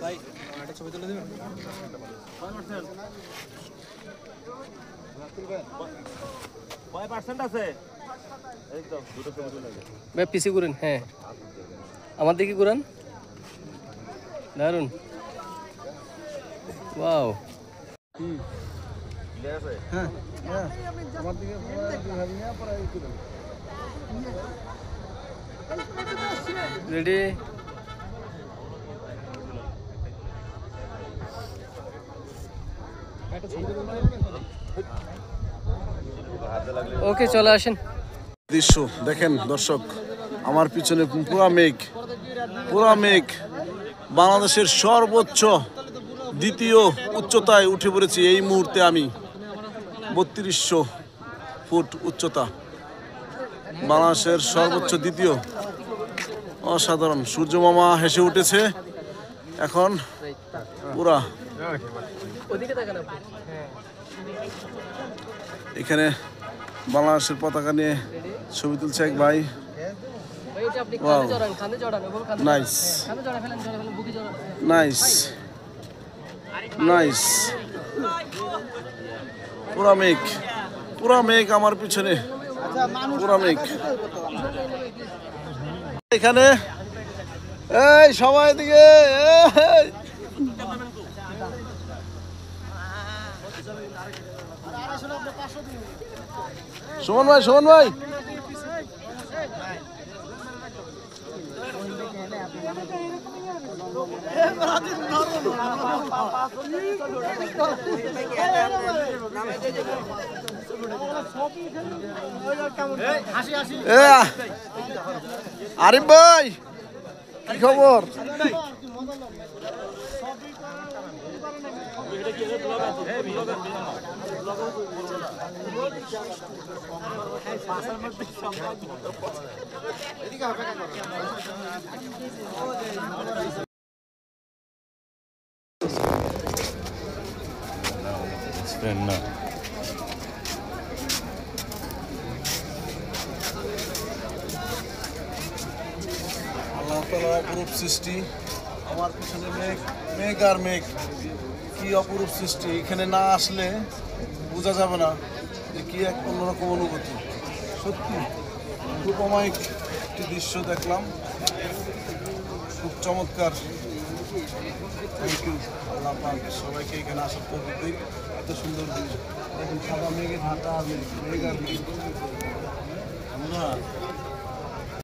ভাই একটা ছবি তুলে দিবেন কয় পার্সেন্ট আছে একদম দুটো ছবি তুলে লাগে ভাই পিসি করেন হ্যাঁ আমার দিকে করেন দারুন ওয়াও ক্লিয়ার আছে হ্যাঁ হ্যাঁ আমার দিকে ভাবি না পরে কি দেব রেডি ওকে চলে আসেন দৃশ্য দেখেন দর্শক আমার পিছনে পুরা মেঘ বাংলাদেশের সর্বোচ্চ দ্বিতীয় উচ্চতায় উঠে পড়েছি এই মুহূর্তে আমি ৩২০০ ফুট উচ্চতা বাংলাদেশের সর্বোচ্চ দ্বিতীয় অসাধারণ সূর্য মামা হেসে উঠেছে এখন পুরা এখানে বাংলাদেশের পতাকা নিয়ে ছবি তুলছে এক ভাই নাইস নাইস নাইস পুরা মেঘ আমার পিছনে পুরা মেঘ এখানে এই সবাই দিকে সুমন ভাই আরিফ ভাই কি খবর না আল্লাহ তাআলার অপরূপ সৃষ্টি আমার পিছনে মেঘ আর মেঘ কি অপরূপ সৃষ্টি এখানে না আসলে বোঝা যাবে না যে কি এক অন্যরকম অনুভূতি সত্যি খুব অমায়িক একটি দৃশ্য দেখলাম খুব চমৎকার থ্যাংক ইউ আল্লাহ পাক সবাইকে এখানে আসার তৌফিক দিক এত সুন্দর দৃশ্য দেখুন সাদা মেঘে ঢাকা মেঘ আর মেঘ